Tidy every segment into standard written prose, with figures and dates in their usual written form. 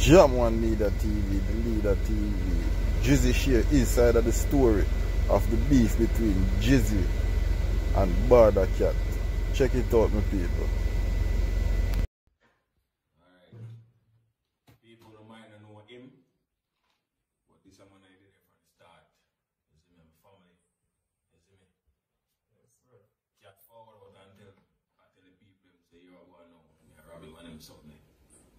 Jam one Leader TV, the Leader TV. Drizzy share his side of the story of the beef between Drizzy and Bawdacat. Check it out, my people. Alright. People don't mind know him, but this is a man I did it from the start. You see me, my family. You see me? Yes, sir. Cat forward out and I tell the people, say you're going now. I rob him and him something.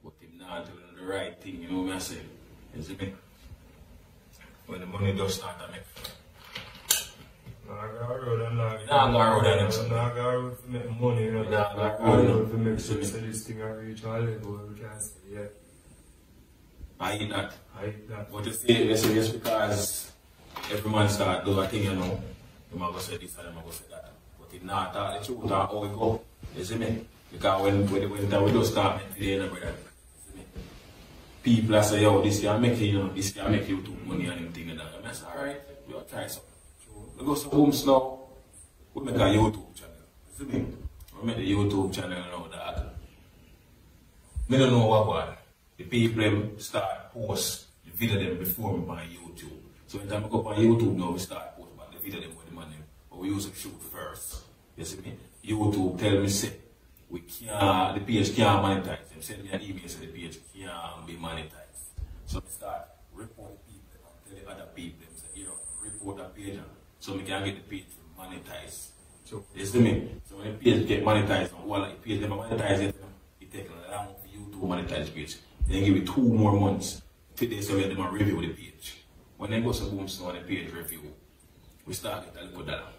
But him not telling the right thing, you know what I'm saying? You see me? When the money does start to make. I got road and I got road and I got road to make money, you know. I got road to make sure this thing I reach all level we can say, yeah. I eat that. I eat that. But you see, just because every man start do a thing, you know, you might go say this and you might go say that. But it not tell the truth how we go. You see me? Because when we do start making the brother. You see me? People are say, yo, this can make you, you know, this can make you too money and everything and that. And I say, alright, we'll try something. We go to homes now, we make a YouTube channel. You see me? We make the YouTube channel now that I don't know what one. The people them start post the video them before me on YouTube. So when time I go on YouTube now, we start post about the video them with the money. But we use to shoot first. You see me? YouTube tell me say we can't, the page can't monetize them. Send me an email say the page can't be monetized. So we start report people and tell the other people them say, you know, report that page so we can get the page monetized. So you see me? So when the page get monetized, well, the page never monetize it takes long for you to monetize the page. Then give it 2 more months till they say we have them review the page. When they go to boom so on the page review, we start get a little dollar.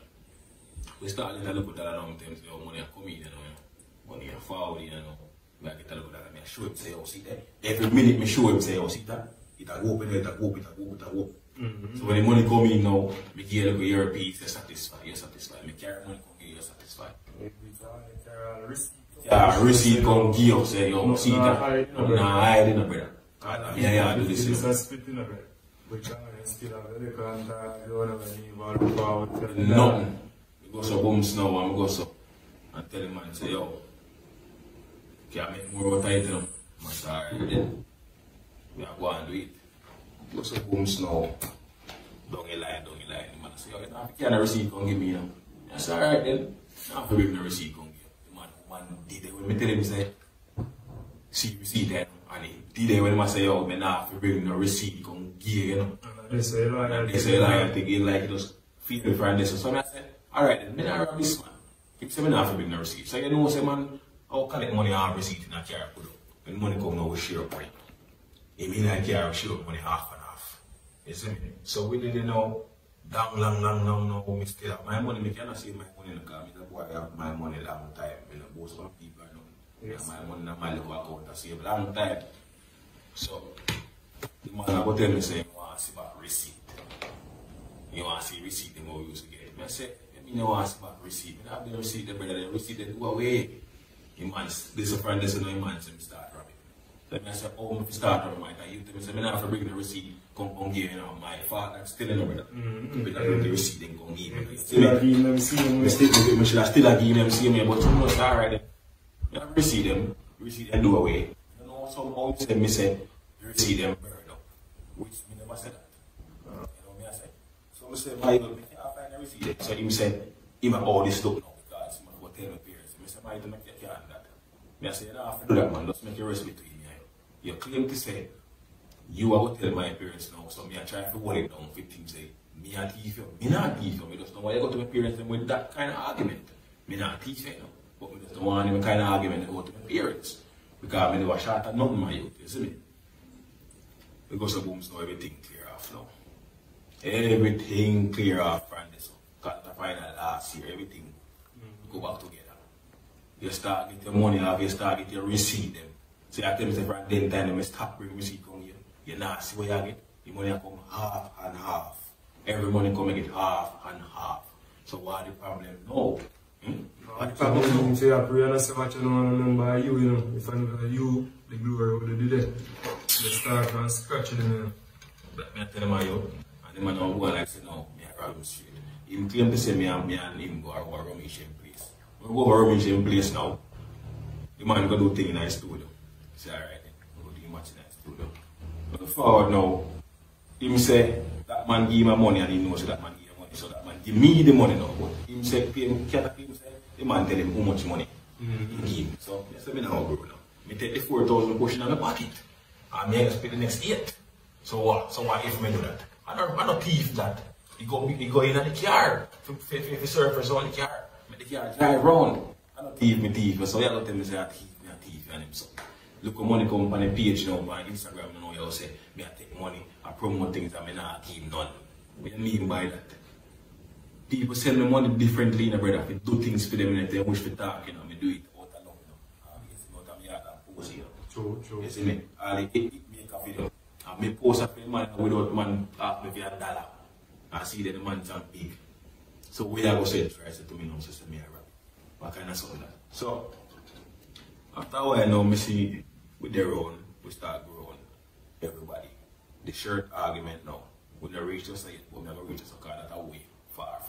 We start get a little dollar now in terms of money come in, you know, money forward, you know. We get a little dollar. I show him say, oh, see that. Every minute I show him say, oh, see that. It a go open, it a go up, it a go up, it a go up. So when the money come in now, we give a little earpiece, you're satisfied, you're satisfied. We carry money come in, you're satisfied. Yeah, receipt come give us, say, yo, see that. I'm not hiding, brother. Yeah, do this. This is spitting a bit. Which I still have the contact, you don't have any involved about nothing. We go so booms now, and we go so. And tell him, man, say, yo, can I make more of a title? I'm sorry, then. We are going to do it. Go so booms now. Don't get lie, don't get lie. The man say, yo, you can't receipt, come give me, you know. I say, alright then. I have to bring the receipt, come give. The man did it. When I tell him, say, see receipt then. And he did it when I say, yo, I have to bring the receipt, come give, you know. They say, like, I think he like just feel me for this. So I said, alright then, I rob this man. He said, I have to bring the receipt. So you know, say, man, I'll collect money on receipt in a car put up. When money come now, we share a point. He mean like car, we share money half and half. You see me? So we didn't know, long, now, we still have my money. I cannot save my money in the car. I have my money long time. You know, most of the people know. Yes. My money in my local account, I save long time. So, the man will tell me, say, you want to see about receipt. You want to see receipt, then we used to get it. I say, you know, want to see about receipt. I have the receipt, the brother, the receipt, they do away. The man, this is a friend, this is no man, so I start robbing. So I say, oh, if you start robbing, I you tell me, say, I have to bring the receipt, come give you know, my father, still in the brother. Keep it the receipt, then come give me. Still a give them see me. I should have still give them see me, but you know, start right there. You have to receipt them do away. You know, somehow you say, me say, you receipt them burn up. Which me never said that. You know me I say. So I say, my God, I can't find the receipt. So he said, he might all this stuff now because he might go tell my parents. I say, my God, I can't do that. Me I say, you don't have to do that, man. Just make your respect to him. You claim to say, you are going to tell my parents now, so me I try to hold it down for things say, me not teach you. Me not teach you. Me just don't want to go to my parents with that kind of argument. Me not teach you. But me just don't want any kind of argument to go to my parents. Because I never shot at nothing my youth, you see me? Because of booms now everything clear off now. Everything clear off from this. Got the final last year, everything go back together. You start get your money off, you start get your receipt them. So I tell me from then time you stop bring receipt come here. You not see what you get. The money come half and half. Every money come and get half and half. So what the problem now? The problem is you pray and say what you know and remember you, you know. If I know you, the glory would do that. You start from scratch, you know. But I tell him you, and the man now go like say no, me I rob him straight. He claim to say me and him go rummage in place. When we go rummage in place now, the man go do thing in the studio. Say alright then, we go do match in the studio. Look forward now. Him say that man give my money and he knows that man give him money. So that man give me the money now. But him say pay him, the man tell him how much money he give. So that's me now bro now. Me take the 4,000 push in my pocket. And me expect the next 8. So what? So what if me do that? I don't thief that. He go in the car. If surfers on the car. Make the car drive round. I don't thief. So you don't tell me say I thief and him so. Look at money come on the page now on Instagram now you say me I take money, I promote things that I not keep none. What do you mean by that? People send me money differently, brother. If I do things for them and they wish to talk, you know, I do it out of love, you know. It's not a me and pose here. True. You see me? I make a video. I may post a man without man ask me for $1. I see that the man's big. So where I go say it, right? So to me now, so me I rap. What kind of something that? So after a while now, I see with their own, we start growing. Everybody. The shirt argument now. We never reach us yet, we never reach us because that's way far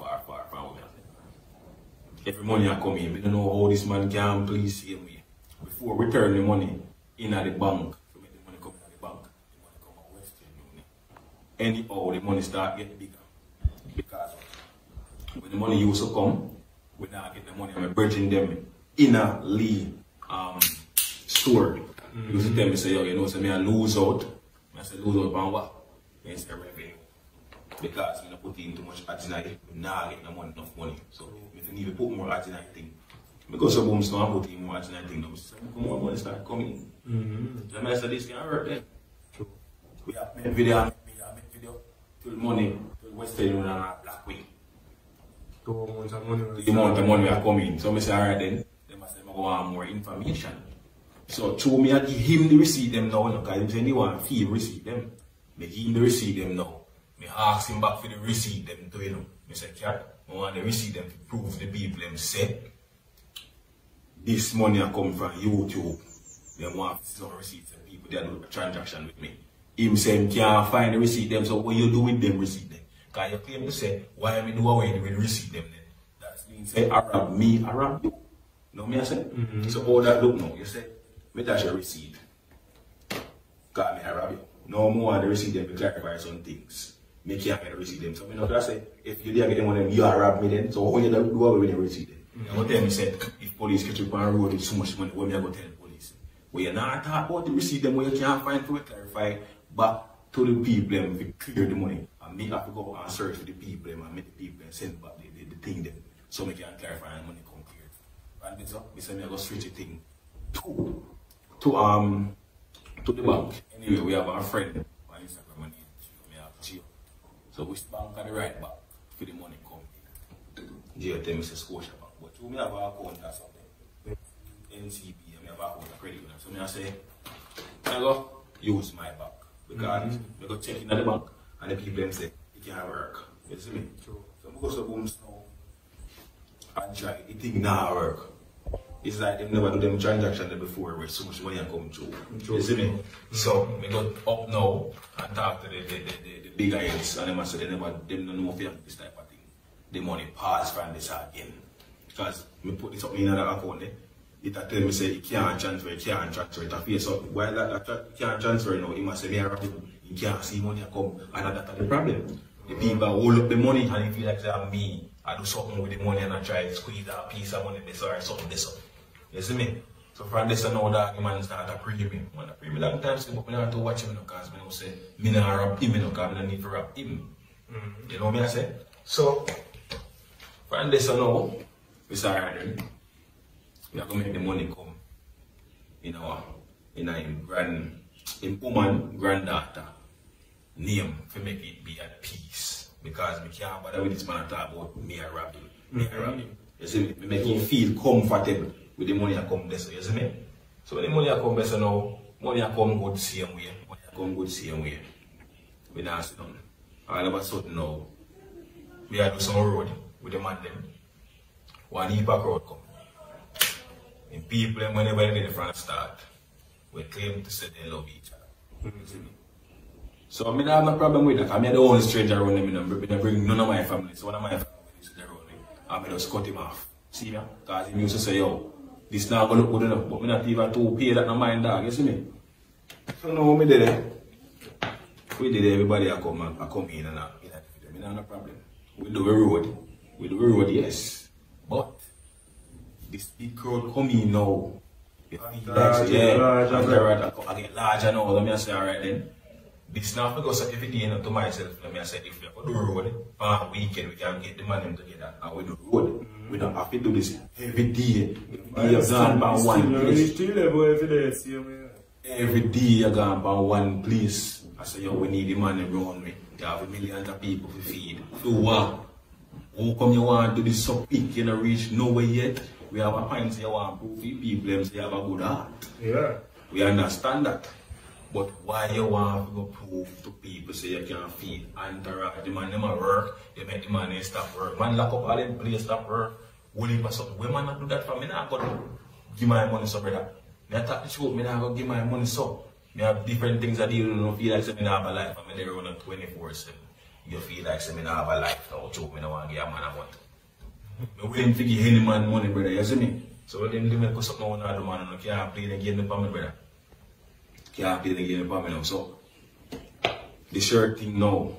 away. Every money I come in, I don't know how this man can please see me. Before return the money in at the bank, to make the money come in at the bank, the money come out Western Union. Anyhow, the money start getting bigger. Because when the money used to come, we now get the money and we're bridging them in a lead store. You used to tell me, say, yo, you know, so me I lose out. I say, lose out on what? I say, revenue. Because I don't put in too much ads in it, I not get enough money. So if I need to put more ads in thing, because some homes don't put in more ads in thing, so more money start coming in. So I say, this can work then. True. We have made video, till money, till Western Union and Black Week. 2 months of money. The amount of money are coming. So I say, alright then, they must say, I want more information. So through me, I give him the receipt them now, because he say he want fee receipt them. I give him the receipt them now. I ask him back for the receipt them to him. I say, Cat, I want the receipt them to prove the people them say this money I come from YouTube. They want some receipts and people that do a transaction with me. Him say he can't find the receipt them, so what you do with them receipt them? Because you claim to say, why am I do away with the receipt them then? That means say Arab me, Arab you. You know me I say? So all that look now, you say, me dash your receipt. Because me Arab you. No more the receipt them to clarify some things. Me can't get the receipt them. So me not say, if you didn't get them on them, you Arab me then. So how you do away with the receipt them? You go tell me say, if police catch you on the road with so much money, what me I go tell the police? Well you not talk about the receipt them where you can't find to clarify back to the people them to clear the money. And me have to go and search for the people them and make the people send back the thing them. So me can clarify and money come clear. And then so, me say me I go switch the thing to the bank. Anyway, we have our friend on Instagram and me have Gio. So we bank at the right back for the money come in. Gio tell me say Scotia Bank. But you me have our account or something. NCB, I have our account of credit union. So me I say, I go use my bank. Because I go check in at the bank and the people them say it can't work. You see me? True. So I go to Booms now and try it thing not work. It's like they never do them transactions before where so much money come through. You see me? So we go up now and talk to the big guys and them say they don't know if you have this type of thing. The money pass from this again. Because me put this up in another account it tell me say it can't transfer it. I feel so while that can't transfer now, it must say me a rabbit, you can't see money come and that's the problem. The people hold up the money and it feel like say me, I do something with the money and I try to squeeze a piece of money this or something this up. You see me? So from this and now that man start to pre me. When I pre me long time but I have to watch him because I say me not rap him because I don't need to rap him. You know what I say? So from this and now, we start we have to make the money come in our woman granddaughter name to make it be at peace. Because we can't bother with this man talk about me a rapping. Me a rapping. You see me? We make him feel comfortable with the money I come this way, you see me? So when the money I come this now, money I come good same way. Money I come good same way. We not sit down. All of a sudden now, we are do some road with the man them. One heap of crowd come. And people whenever they front start, we claim to say they love each other. You see me? So I don't have no problem with that. I'm the only stranger around them. I don't bring none of my family. So one of my family is around me. I just cut him off. See me? Because he used to say, yo, this not going to look good enough, but I'm not even too pay that no mind dog, you see me? So now me did it. We did everybody I come in and I mean, no problem. We do a road. We do a road, yes. But this big crowd coming now. You feel like, I get larger now. Let me say, alright then. This now because every day to myself, let me say, if we do the road, on weekend we can get the money together and we do the road. We don't have to do this every day. You're gone by one place. Every day you're gone by one place. I say, yo, we need the money around me. You have millions of people to feed. So what? How come you want to do this so big? You don't reach nowhere yet? We have a point you want to prove to people and say you have a good heart. Yeah. We understand that. But why you want to go prove to people say you can't feed entourage? The man never work, you make the money stop work. Man lock up all them place stop work. Only for something. When man not do that for me, I gotta give my money so brother. Me talk the truth, me not gonna give my money so. Me have different things I deal with, you feel like say me not have a life, and me they run on 24/7. You feel like say me not have a life, so choke me no want to give a man a money. Me willing to give any man money, brother, you see me? So when them do me cause something I want to do, man, I can't play the game for me, brother. Can't play the game for me now. So the shirt thing now,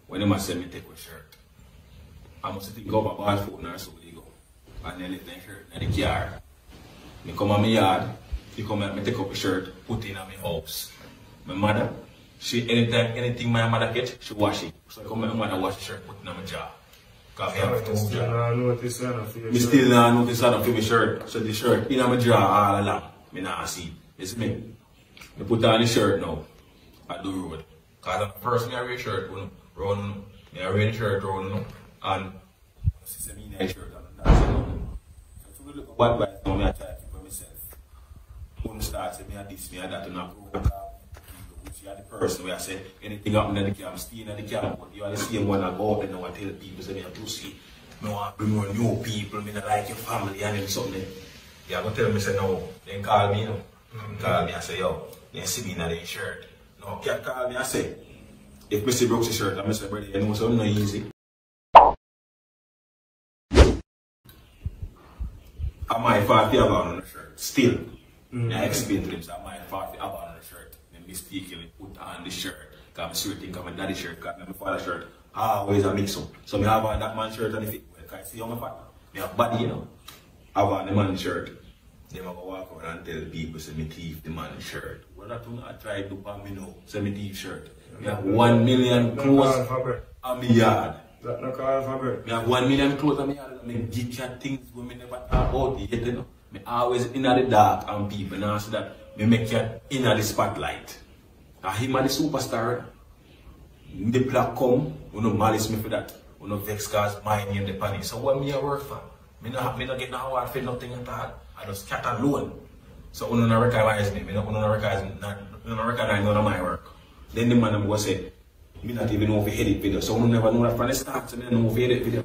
when they must send me take a shirt, I must think of a ball foot or so they go. And then let them shirt in the car. Me come on my yard, you come and me take up a shirt, put it in my house. My mother, she anything my mother get, she wash it. So I come and my mother wash the shirt, put it in my jar. Cause I have two jars. Me still not notice that for my shirt. So the shirt in my jar all along. Me not see. You see me? I put on the shirt now at the road. Because I'm the first me I wear shirt run. I wear the shirt run and see me in the shirt and that's it. So if you look bad right now, I try to keep for myself. When I start saying me this, me that and I go which you are the person where I say anything happen in the camp, stay in the camp, but you are the same one I go out and I tell people say me a pussy. I want to bring more new people, me not like your family and then something. You are going to tell me say no, then call me you know. Call me and say yo. They see me in the shirt. No, can't call me and say, if Mr. Brooks' shirt, I'm Mr. Brady, you know something not easy. I might fault the about on the shirt. Still, I explain to them, so I might fault the about on the shirt. They mistakenly put on the shirt. Because I'm sure think of my daddy's shirt, because my father's shirt, always a mix up. So I have on that man's shirt and if it, because I see how my father, I have body, you know. I have on the man's shirt. They might walk around and tell people, say me thief the man's shirt. Well, that's what I try to do for me now. Say me thief shirt. We have 1 million clothes on my yard. That's not called fabric. We have 1 million clothes on my yard. I mean, get your things when me never talk about it, you know. Me always in the dark and people now say that me make you in the spotlight. And him and the superstar. The black come, we no malice me for that. We no vex cause my name the panic. So what me a work for? Me not get no award for nothing at all. I just cat alone. So we don't recognize me. We don't recognize none of my work. Then the man will say, me not even know if he edit video. So we never know that from the start. So me don't know if he edit video.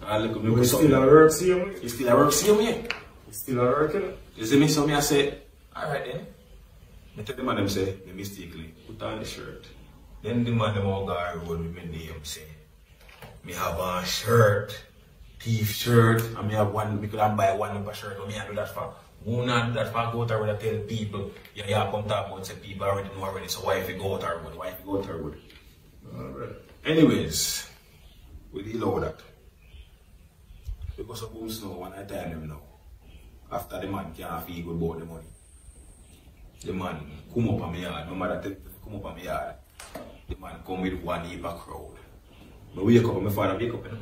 You still a work same way? You still a work same way? You still a work, you know? You see me? So me I say, alright then. I tell the man them say, me mistakenly put on the shirt. Then the man them all go road with my name say, me have a shirt, thief shirt, and me have one because I buy one per shirt. Me I do that for. Who not do that for go out there and tell people, yeah, come talk about say people already know already. So why if you go out there with? Why if you go out there with? Alright. Anyways, we deal with that. Because of boom snow, one I time him now. After the man can't feel good about the money. The man come up on my yard. My mother tell him to come up on my yard. The man come with one heap of crowd. I wake up, my father wake up, you know.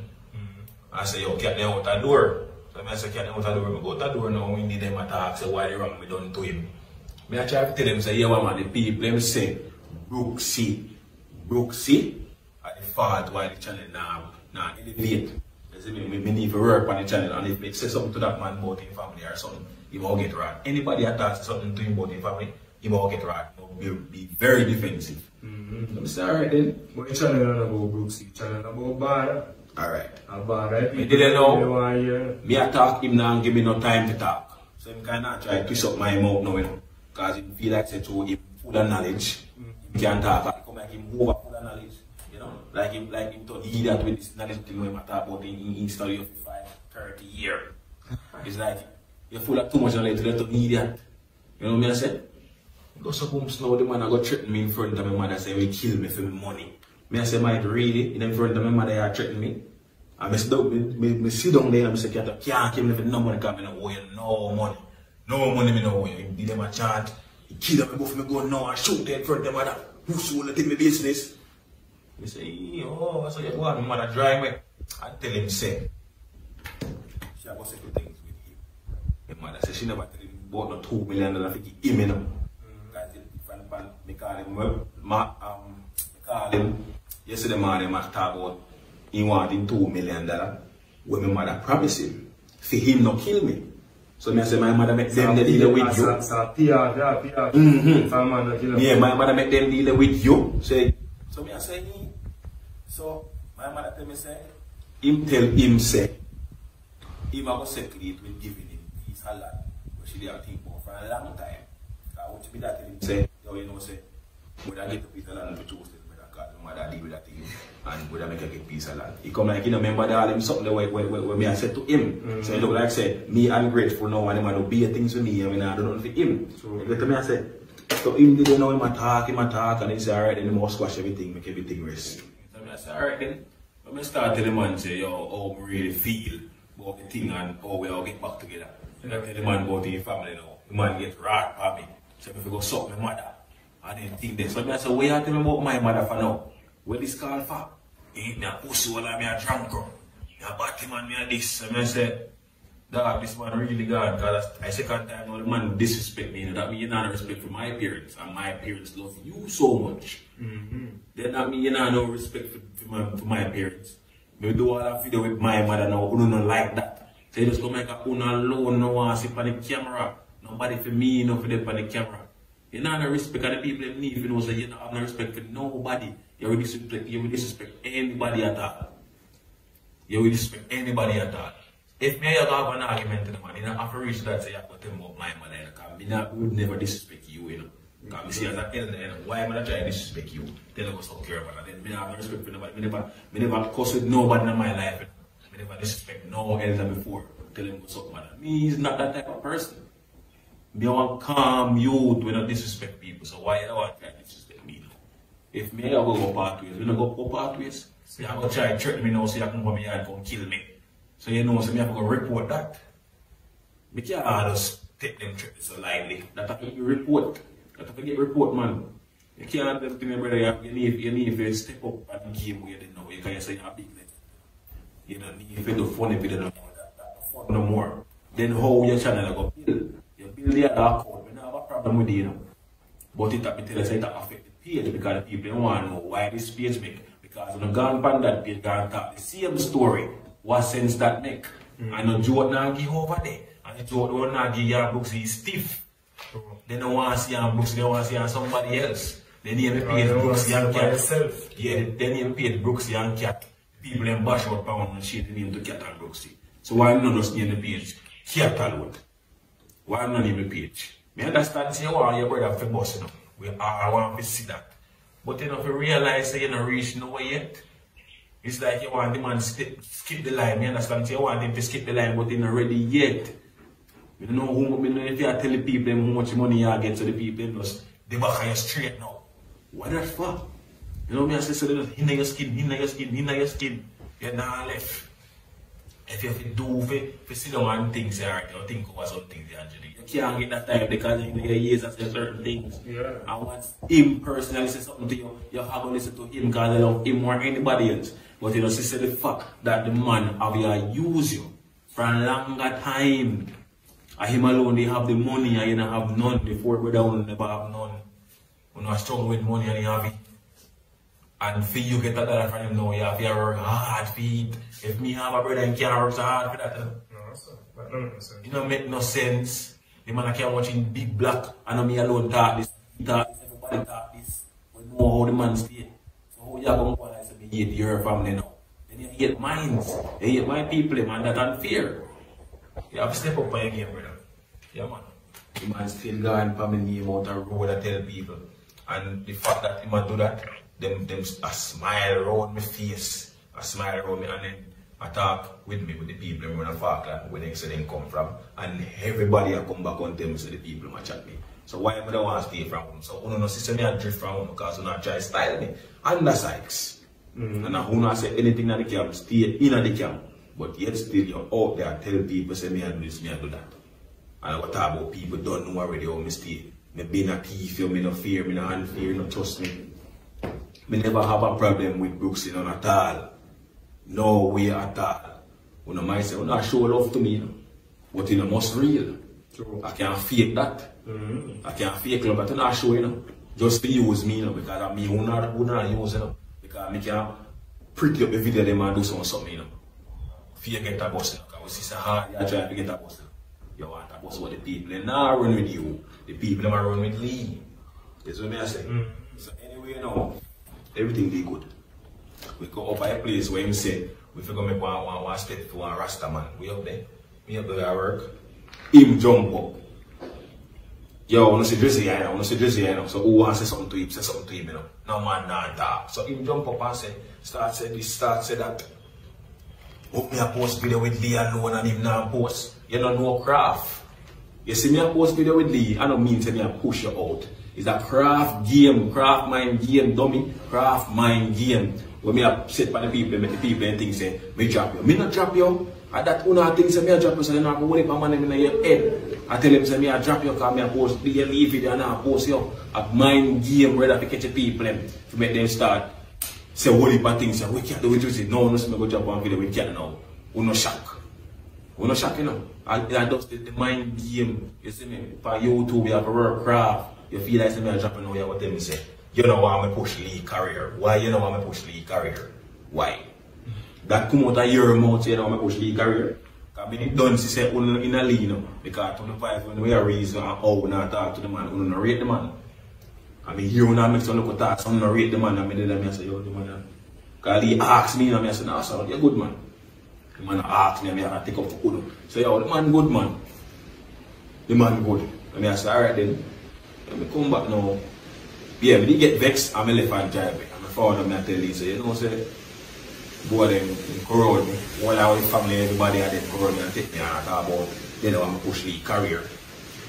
I say, yo, get them out the door. So I say, get them out the door. I go out the door now, we need them attack, say why they wrong me done to him. I try to tell them, say, yeah, man, the people, them say, Brooksy at the fault why the channel now elevate. You see me need to work on the channel, and if they say something to that man about his family or something, he won't get right. Anybody attacks something to him about his family, he won't get right. He'll be very defensive. I'm saying, alright then. But the channel not about Brooksy, channel about Bawdacat. Alright. Me didn't know. Me attack him now and give me no time to talk. So I'm kind of try to twist up my mouth now, you know. Because he feel like say to him full of knowledge. He can't talk. I come like him over full of knowledge. You know? Like him to lead that with this knowledge thing when I talk about in study of 5-30 years. It's like you're full of too much knowledge to let to lead that. You know what I said? Go so boom slow, the man I go threaten me in front of my mother, say he kill me for my money. Me I say, might really, in front of my mother, you threaten me. And me sit down there and I say, can't kill me for no money, because I don't owe you no money. No money, me no owe you. He give them a chant, he kill them, both me go now and shoot them in front of my mother. Who's will take me business? Me say, oh, so you go on, my mother drive me. I tell him, say, she have got settle things with him. My mother says she never tell him about no $2 million for him, you know. Me call him, yesterday morning, I talk about he wanted $2 million when my mother promised him for him not kill me. So I say my mother make them deal with you. Yeah, my mother make them deal with you. Say, so I say, so my mother tell me say, him tell him say, him I was secret with giving him his halal, but she didn't think about for a long time. I want to be that tell him say, you know say, would I get a piece of land to choose it? My mother deal with that thing and would I make a get piece of land. He come like, you know, remember that him something the way me I said to him. So he look like say, me ungrateful now and him I do be things for me, I mean I don't know for him. So he to me I said, so him didn't know him attack, and he say, alright then he must squash everything, make everything rest. So I say, alright then, when I start telling the man say, yo, how I really feel about the thing and how we all get back together. And I tell the man about his family now. The man get wrath for me. So if I go suck my mother, I didn't think this. So I say, what you tell me about my mother for now? What this call for? Ain't me a pussy while I'm a drunk. Me a batty man, me a this. So I say, dog, this man really gone. Because I second time now the man disrespect me. That means you don't have respect for my parents. And my parents love you so much. Then that means you don't have no respect for my parents. Me do all that video with my mother now. Who don't like that. So you just go make a own alone, no one sit on the camera. Nobody for me, no for them on the camera. You don't have no respect of the people that need, you know, so you don't have no respect for nobody. You will disrespect anybody at all. You will disrespect anybody at all. If me have an argument to the man, you don't have to reach that say you have to tell me about my mother, because I would never disrespect you, you know. Because I see as an end, why am I trying to disrespect you? Then I go so care about it. Then I have no respect for nobody. I never cuss with nobody in my life. I never disrespect no elder before. Tell him what's up, man. Me is not that type of person. Me want calm youth when I disrespect people. So why do I try to disrespect me now? If me I go pathways, when I go pathways, so I go try to threaten me now so you can come here and come kill me. So you know, so me have to go report that. Me can't just take them threats so lightly. That have to be report. That have to get report, man. You can't tell me, brother, you need to step up and game where you didn't know. You can't say you're big. You don't need to do funny video no more. That fun no more. Then how your channel go build? You build the other account. We don't have a problem with it, you know. But it have to tell us it affect the page because the people don't want to know why this page make. Because when you go on that page, go and talk the same story. What sense that make? And the joke now give over there. And the joke don't now give your books, he's stiff. They don't want to see your books, they want to see somebody else. Then you pay the Brooks Young Cat. Yeah, then you pay the Brooks Young Cat. People in bash out pound and shit name to Cat and Brooksy. So why not just name the page Cat alone? Why not name the page? I understand say you want your brother to boss, you know. We all want to see that. But you know, if you realize that you don't reach nowhere yet, it's like you want the man to skip the line. You understand? So you want him to skip the line, but he's not ready yet. You don't know who, if you tell the people how much money you get, so the people just they back on you straight now. What that for? You know me I say so in your skin, in your skin, in your skin. You're not left. If you have to do for sit down and things, you think over some things actually. You can't get that time because in your years and say certain things. Yeah. And once him personally say something to you, you have to listen to him because you love him more than anybody else. But you know, see the fact that the man have you use you for a longer time. And him alone they have the money and you don't have none. Before go down never have none. When you are strong with money and you have it. And for you get that from him now, you have to work hard for it. If me have a brother and can't work so hard for that. No, sir. That don't make sense. It don't make no sense. The man I can't watch in Big Black and me alone talk this. Everybody talk this. We know how the man stay. So how you going to go and say me hate your family now? Then you hate mine. You hate my people, man. That's unfair. You have to step up by your game, brother. Yeah, man. The man still going for me name out the road and tell people. And the fact that the man do that, them a smile around my face, a smile around me, and then I talk with me with the people in Falkland where they say they come from, and everybody I come back on them so the people might chat me. So why I don't want to stay from him? So no system me a drift from him because you not try to style me. Under Sykes. And I won't say anything that the camp, stay in the camp. But yet still you're out there tell people say me I do this, me I do that. And I talk about people don't know already how me stay. Me being a thief, me no fear, me no hand fear, no trust me. Me never have a problem with Brooks in at all. No way at all. When I might say, well, not show love to me, but you know, must real. True. I can't fake that. I can't fake love, but I not show, you know. Just to use me, you know, because I me who not use, you know. Because I can pretty up the video them and do something, you know. Fear get a bus, you know, because it's hard, you try to get a bus. You want a bus with the people, they not run with you. The people them run with Lee. That's what I say. So anyway, you know, everything be good. We go up at a place where him say, we figure make one step to one Rasta man. We up there. Me up there at work. Him jump up. Yo, I want to see Drizzy, I want to see Drizzy, you know. So who wants to say something to him, you know. No man, nah, talk. So him jump up and say, start say that. Oh, me a post video with Lee alone and him not post. You don't know craft. You see me a post video with Lee, I don't mean to me a push you out. It's a craft game, craft mind game, dummy, craft mind game. When me a sit by the people, make the people and things say, me drop you. Me not drop you. And that one thing say me a drop you, so you know, I go worry about man in your head. I tell him say me a drop you because me a post, you leave it and I post you. A mind game ready to catch the people to make them start. Say worry about things, say we can't do it. No, no, so me go drop one video, we can't now. We no shock. We no shock, you know. And that's the mind game, you see me, for YouTube, you have a work craft. You feel like me a drop you now, you what them say. You know why I push Lee career. Why you know why I push Lee career? Why? That come out of your mouth, you know why I push Lee career? Because I done to say in a Lee, you know. Because 25 when we are raised and how we not talk to the man, we don't rate the man. I mean, you know, make some look talk, some don't rate the man, I mean, then I say, yo, the man. Because Lee asked me, and I say, no, sir, you're good man. The man asked me, and I take up for good. So, yo, the man good man. The man good. And I say, alright then. Let me come back now. Yeah, but he get vexed, I'm a left hand drive. I'm a father, I tell you, so you know, say, boy, them corrode me. All our family, everybody had them corrode me and take me and talk about, you know, I'm push the career.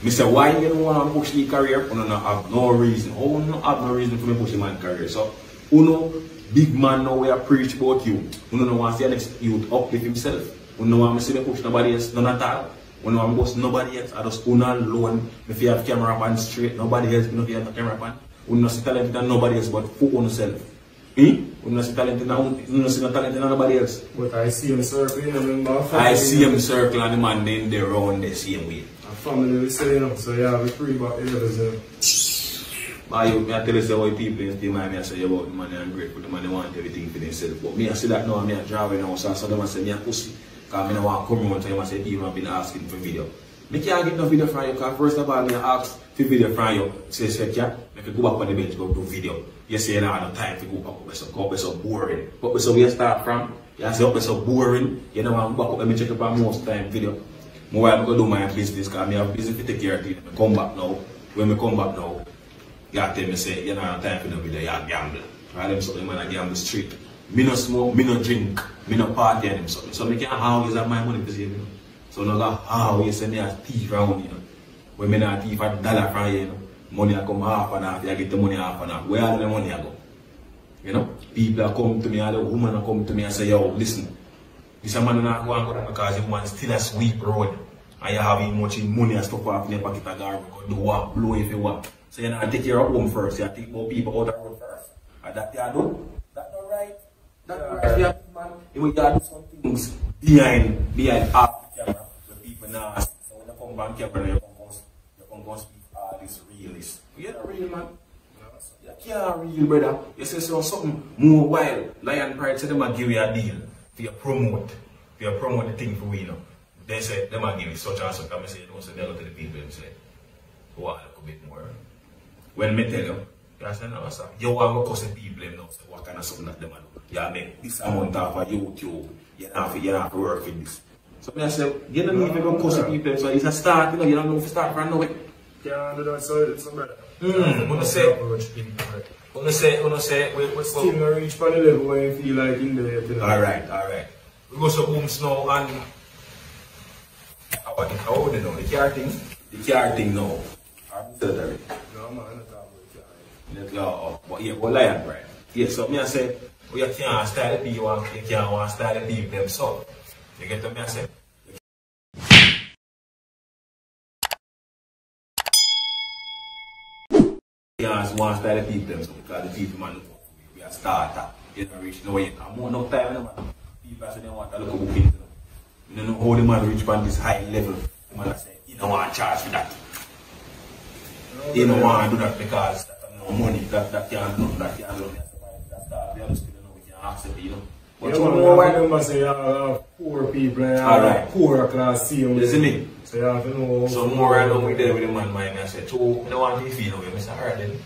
I say, why you don't want to push the career? You don't have no reason. Oh, you don't have no reason for me pushing my career. So, you know, big man now we are preach about you. You don't want to see the next youth uplift himself. You don't want to see me push nobody else, none at all. When I'm boss nobody else, I just own alone. If you have camera pan straight, nobody else, if you have a camera pan. We don't see talent in nobody else but for ourselves. We don't see talent in nobody else. But I see him circling, I see him circle and the man then they round the same way. A family we say, you know, so yeah, we free about the others, you know. I tell you how people in the mind, I say about the money and grateful, the money want everything for themselves. But me I see that now, I'm driving now, so them say me a pussy. Because I don't want to come around time and say people have been asking for video. I can't get no video from you because first of all, I ask for video from you. Say, yeah, I can go back on the bench, go do video. You say you don't have no time to go back up, so boring. But so we start from, you say up so boring, you know I'm back up, let me check up on most time video. More I'm going to do my business because I have business to take care of it. I come back now. When I come back now, you tell me say, you don't have time for the video, you gamble. Right? Them something man I gamble street. Me no smoke, me no drink, me no party and them something. So I can't how is that my money to see you know. So no got how you send me a thief around you know. When me not thief $1 from you know. Money I come half and half, you get the money half and half. Where all the money I go? You know? People are come to me, all the women are come to me and say, yo, listen, this man not go and go because the woman still a sweep road. And you have much money and stuff off in your pocket and garbage. Do what, blow if you want. So you know, take care of home first, you take more people out of the road first. And that you do, that's not right. That's right, yeah, man. You gotta do some things behind off the camera. The people now, so when you come back camera, you can go speak all this realist. You're not real, man. You can't real, brother. You say something more wild. Lion Pride say them a give you a deal for you promote the thing for we, you know. They say them a give you such and such. I say don't say they go to the people and say, oh, a little bit more. When me tell you, I say no, sir. You want to cuss people now, so what kind of something that them do? You make this amount of YouTube, you have to work with this. So I say, you don't even go cuss people, so it's a start, you know, you don't know if you start from nowhere. Yeah, do that, so it's a better. When say, we still not reach for the level where you feel like in there, you know. Alright. We go to booms now and how do you know? The car thing now. Or you said it already? No, man, I'm not talking about Oh, but yeah, but lion bread. Yeah, so me I say, oh, you can't style the people, you can't want to style the people them so. You get what me I say? You can't want to style the people them so because the people man look up for me. We are starter. You don't reach no way. I'm more enough time man. People say they want to look up into them. You don't know how the man reach on this high level. The man say, you don't want to charge for that. You don't want to do that because no money, that can't do, that can't do. That's the other skill, we can accept it, you know. But you know why them say poor people and poor class C. Isn't it? So you have to know. So more I know with there with the man mind, I said, so I don't want to feel away. I said, alright then.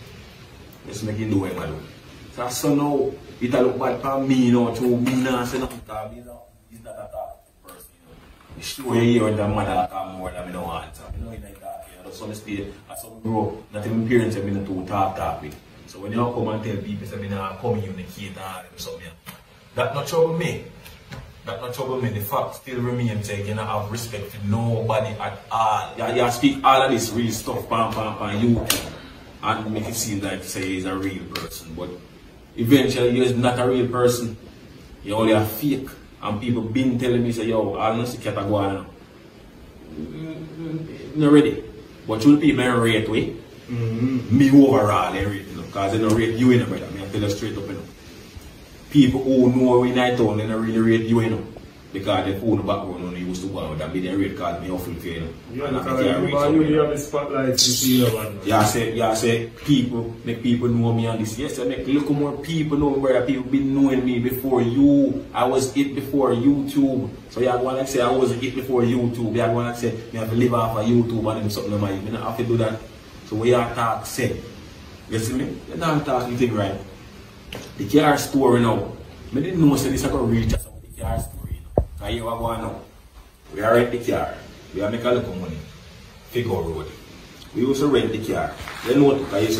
Let's make him do what I do. So now, it look bad for me, you know, to me now, say nothing to me, he's not a talkative person, you know. It's sure you hear the mother come more than I don't want to. You know, it's like that, you know, so I stay, as I grow, not even parents have been too talk with. So when you come and tell people, say, I communicate and something, that not trouble me. That not trouble me. The fact still remains, you know, have respect for nobody at all. You speak all of this real stuff, you, and make it seem like say he's a real person. But eventually, you're not a real person. You're only a fake. And people been telling me, say, yo, I'll not see Kataguana now. Not ready. But you people are rate way. Me overall, they rate, you know, because they don't rate you in a brother. I tell you straight up, you know. People who know in night town, they don't really rate you, you know. Because they phone the background when they used to go out and be the rate card me awful for, you know. Yeah, because you have the spotlight to see your man. Yeah, I say people, make people know me on this. Yes, I make look more people know where people been knowing me before you. I was it before YouTube. So you want to say I was it before YouTube. You want to say me have to live off of YouTube and something like that. You don't have to do that. So we are talk say. You see me? You don't talk anything right. The car store now. I didn't know say this is going to reach us with the car store. Because you are going now. We are rent the car. We are making a little money. Figure road. We used to rent the car. They know it because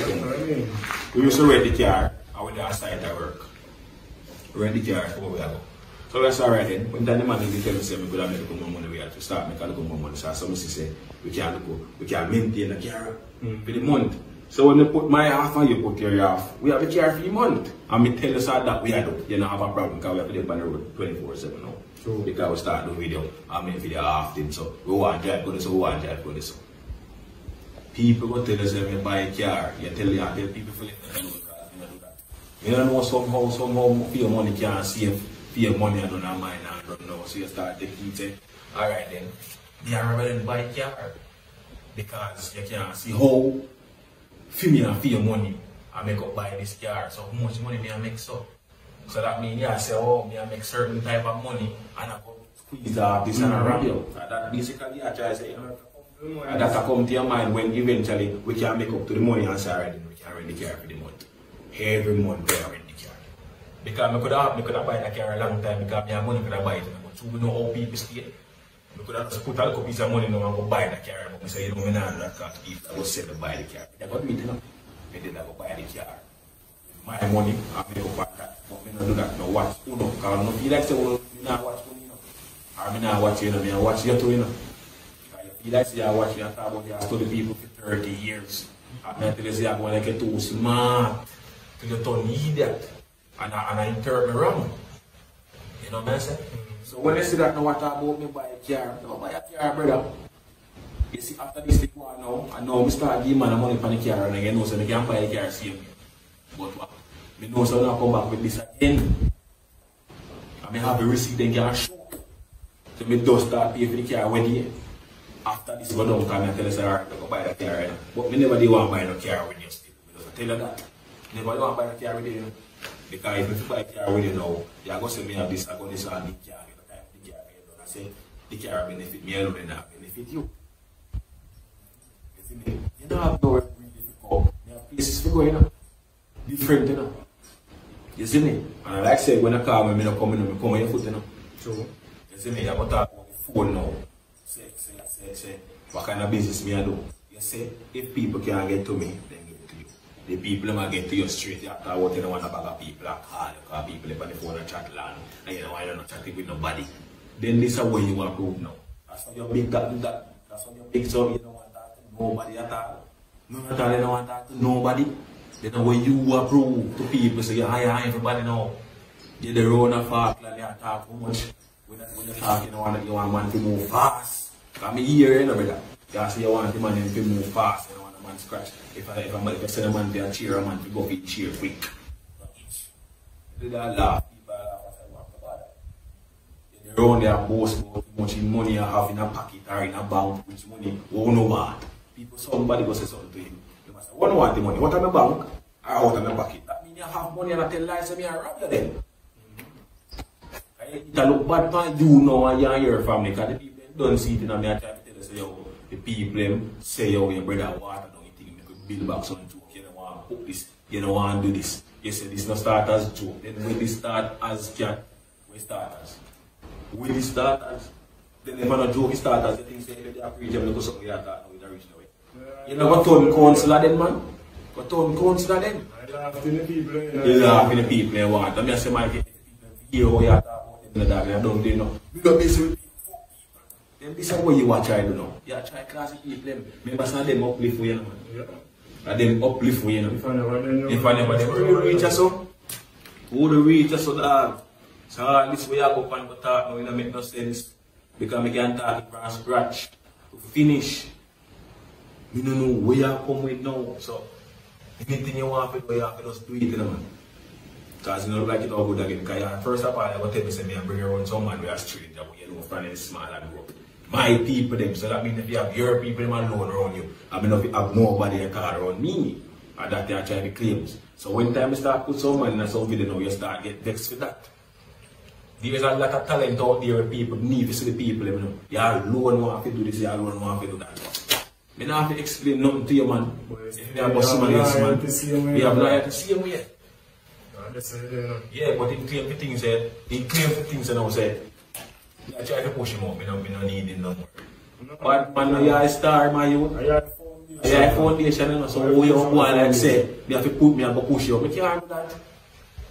we used to rent the car and we did outside at work. Rent the car for where we go. So that's alright then. When the man tell me say we could have make a little more money, we have to start making a little more money. So somebody say we can maintain the car for the month. So when you put my half and you put your half, we have a car for the month. And me tell us that we are you don't have a problem because we have to be on the road 24/7 now. True. Because we start doing video, I mean video often, so we want to drive good, so we want to drive good. So people will tell us when you buy a car, you tell people for it, you don't know somehow for your money can't save, for your money I don't know mine, I don't know. So you start taking it, alright then, you are ready to buy a car because you can't see how for me and for your money I make up buy this car, so how much money may I make so? So that means I say, oh, me I make certain type of money and I go squeeze off this and I wrap you. That basically I try to say, you know, and that come to your mind when eventually we can make up to the money and say, alright, we can rent the car for the month. Every month we can rent the car. Because I could have buy the car a long time because I have money could have buy it. But you know how people stay. I could have just put a little piece of money now and go buy the car. But I say, you know, I don't that car to people. I go sell to buy the car. They got me, you know. And then I go buy the car. My money, I make up that. But I don't do that. No watch. You know, because I don't feel like say, well, you not watch money, you know. Or I not watch you, you know. I watch you too, you know. You like say I watch you and talk about you study people for 30 years. And I tell you say I'm going to get too smart. Till you turn idiot. And I interpret me wrong. You know what I'm saying? So when they say that now I talk about me buy a car, no buy a car, brother. You see after this thing go on now, I know I start giving man money for the car and again know so they can buy the car same. But what? I know so now come back with this again. I have a receipt then can show. So I just start pay for the car when you after this go down come and tell us alright, go buy the car right now. But me never did want to buy no car with you still. Because I tell you that. Never did want to buy the car with you. Because if you buy a car with you now, you are going to say me have this, I got this and the car, the car, I say the car benefit me alone and not benefit you. You see me? You don't have nowhere really to go. You have places to go, you know. Different, you know. You see me? And like I said, when I call me, I come in, I come on your foot, you know. True. You see me? I go talk about the phone now. Say, what kind of business me I do? You say, if people can't get to me, then get to you. The people might get to you straight after what you don't want to bag of people are call you, because people on the phone and chat land, and you know why you're not chatting with nobody. Then this is what you want to prove now. That's why you're big, that's why you're big, so you don't want to talk to nobody at all. No, they don't want to talk to nobody. They know when you approve to people, so you hire everybody now. You're the road of Falkland, you talk too much. When you talk, you want man to move fast. Because me here, you know, brother. You say you want the man to move fast, you don't want the man to scratch. If I send a man to a cheer, a man to go for the cheer quick. They don't laugh. People laugh about it. Around there boast about how much money you have in a pocket or in a bank, which money you no want. People, somebody go say something to him. They must say, what do you want the money? What am I bank? Or what am I pocket? That means you have money and I tell lies and me I rob you then. It look bad for you now and your family because the people don't see it and I try to tell you, say, yo, the people say, yo, your brother water down, you think you could build back some joke, you don't want to put this, you don't want to do this. You say this not start as joke, then when they start as chat, we start as. When they start as, then if I joke, it start as, the things say, they are preaching, they go something like that, now they reach the way. You know what turn councillor then, man? What turn councillor then? I laugh in the people, you laugh in the people they want. I say, my people hear how you talk about it, I don't do no. We don't be with people. Then this is what you want to try to do now. You try classic people, remember some of them uplift for you, man. Yeah. And them uplift for you, know. If I never really reach us so, who the reach us so dog. So this way I go and talk now, it don't make no sense. Because I can't talk from scratch. To finish. You don't know where you come with now. So anything you want to do, you have to just do it, you know, man. Because you don't like it all good again. Because first of all, I will tell you, say, me and bring around someone who are stranger, you know, friend is small and grow. My people, them. So that means if you have your people them alone around you, I mean, if you have nobody in car around me, and that they are trying to claims. So when time you start put someone in some video now, you start get vexed with that. There's a lot of talent out there where people need to see the people, you know. You alone want to do this, you alone want to do that. I don't have to explain nothing to you, man. If you have somebody else, man, we have not to see him yet. Yeah, but he claim the things that he claim the things that I said. I try to push him up, I don't need him no more. But man, you are a star, man, you. I have foundation, you know, so who you want like say, they have to put me and go push you up. But you can't do that.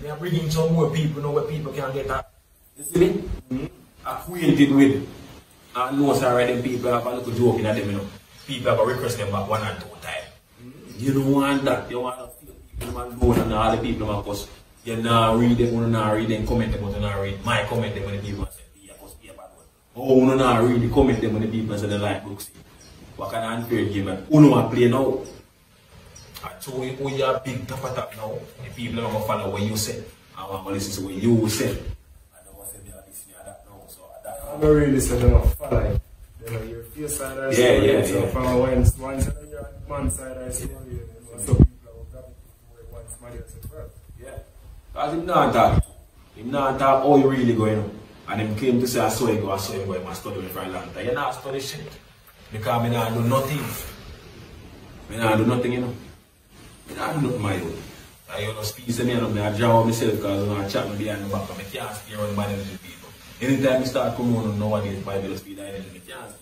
They are bringing some more people, you know, where people can get that. You see me? Acquainted with. I know sir, already people have a little joke in them, you know. People have a request them back 1 and 2 times. You don't want that. You want to feel people alone and all the people, because you not read them, you not read them, comment them, but you not read my comment them when the people say, yeah, must be a bad one. Oh, you not read the comment them when the people say they like books. What kind of unfair game that you want to play now? I show you who you are big top of top now. The people are going to follow what you say. I want to listen to what you say. I don't want to say they are this, they are that now. So that I'm not really saying they don't follow. You know, your face side I yeah. So from one side of your man side I see you. So people will gravitate to one somebody else as well. Yeah. Because him not talk. Him not talk how you really going on. And him claim to say I saw him go, he must study me for a long time. You not study shit. Because I don't do nothing. I don't do nothing, you know. I don't do nothing my own. I you know speak to me and I draw myself because I chat me behind the back and I can't stay around by the people. Anytime I start coming on nowadays, by the speed I can't stay around.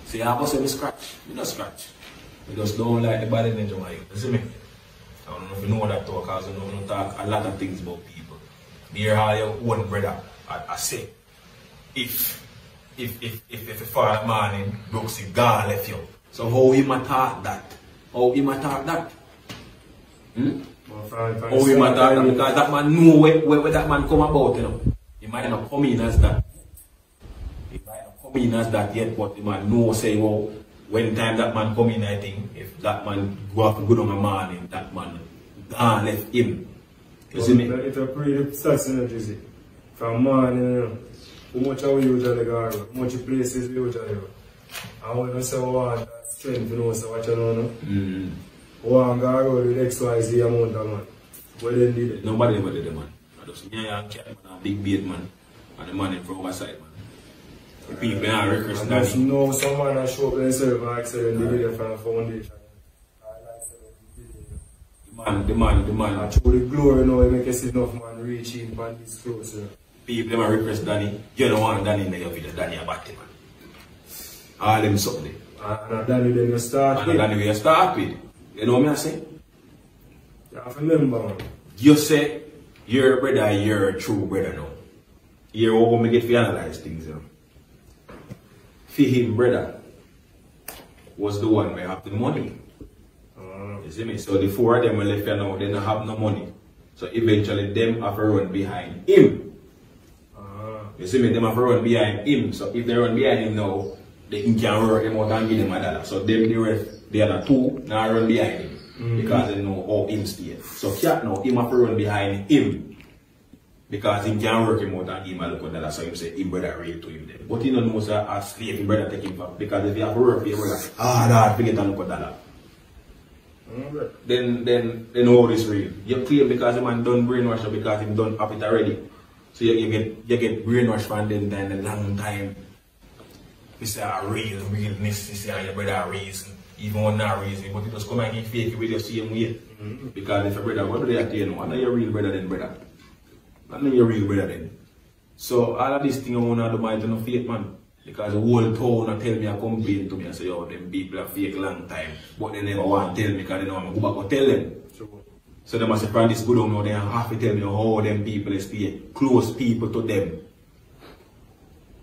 See, I must say me scratch. Me not scratch. I just don't like the body in Jamaica. You see me? I don't know if you know that talk, because you know we don't talk a lot of things about people. Near how your own brother, I say, if you fall a morning, Brooksy gone left you. So how him attack that? How him attack that? How him attack that? Because that man know where that man come about, you know. He might not come in as that. He might not come in as that yet, but the man know say, well, when time that man come in, I think, if that man go up good on a morning, that man gone left him. You see me? It's a pretty starts in the Drizzy. From morning, you know. How much are we usually go? How much places we usually go? And when you say want that strength, you know, so what you know? One go with XYZ amount of man. What they did it? Nobody ever did it, man. I just me and Cat, man, a big beard, man. And the man in front of our side, man. The people are requesting that. You know, someone has show up themselves and accident they did it from the foundation. The man. I show the glory, you know, it makes enough man reach in and this close. People them request Danny. You don't want Danny in your video, Danny a bad man. All them something. And Danny then you start with. And Danny you start with. You know what I say? You have to remember, man. You say your brother, you're a true brother now. You're how we get to analyze things, you know. For him, brother was the one who have the money. You see me? So the 4 of them were left here now, they don't have no money. So eventually them have to run behind him. You see me? Them have to run behind him. So if they run behind him now, they can work them out and give them $1. So them the other 2 now run behind him. Because they know how him stay. So Cat now, him have to run behind him. Because he can work him out and give him a $1. So he say him brother real to him then. But he don't know say a slave him brother take him back. Because if you have to work for your brother, hard to get a $1. Then all this real. You claim because the man done brainwash or because he done up it already. So you get brainwashed from them then a long time. You say a realness, you say your brother reason. Even when not reason, but it just come and get fake with your same way. Because if your brother, what do they have to you? I know your real brother then brother. I know your real brother then. So all of this thing I want to do my no fake man. Because the whole town tell me a complain to me and say, yo, them people are fake long time. But they never want to tell me because they know I'm going to go back and tell them. So they must say, this good on now, they have to tell me how them people stay close people to them.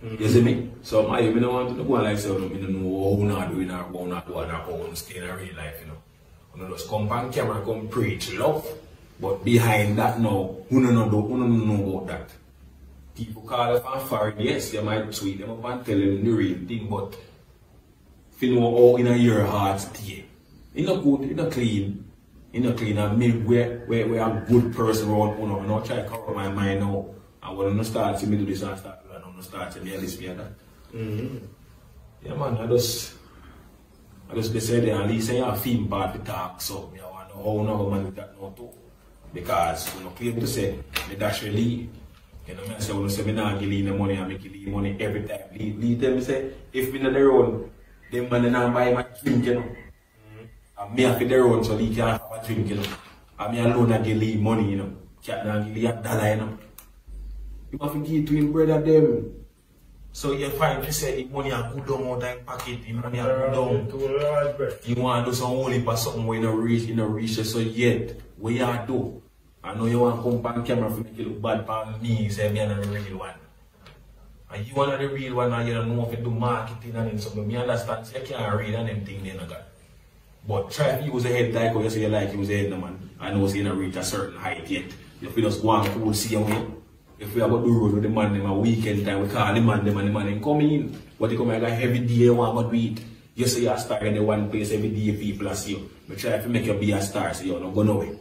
You see me? So I don't want to go like say, I don't know how not doing or how not doing or how stay in a real life, you know. You just come on camera, come preach love. But behind that now, who don't know about that. People call it from foreign, yes, you might tweet them up and tell them the real thing, but if you know how in your heart stay, it's not good, it's not clean. It's not clean. I mean, we're a good person around, you know, I'm not trying to cover my mind now. I want to start to do this and start to do start to be this and that. Yeah, man, I just say that at least I have a film part to talk, so I want to know how now man that now too. Because you know, claim to say, me dash will leave. You know, I say, when I say, I don't give the money, I make you money every time. Leave them, say, if we not the road, them man don't buy my drink, you know. And me have the road, so they can't have a drink, you know. And me alone, I give money, you know. Can't give $1, you know. You have to give to him, brother, them. So you find, you say, if money are good down out of pocket, if money are good down. You want to do some holy for something where you don't reach, so yet, what you do? I know you want to come on camera for make you look bad for me, say me not the real one. And you want the real one and you don't know if you do marketing and something. Me understand, so you can't read and them things then again. But try to use a head like how you say you like use a head, no man. I know you don't reach a certain height yet. If we just go on to see you way. If we have to do road with the man them a weekend time, we call the man them and the man them come in. But they come like every day you want to do it. You say you're a star in the one place every day people see you. But try to make you be a star so you're not going nowhere.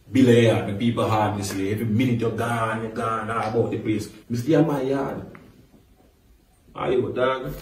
Be there, the people hard this way. Every minute you're gone all about the place. Me stay in my yard. Are you dog?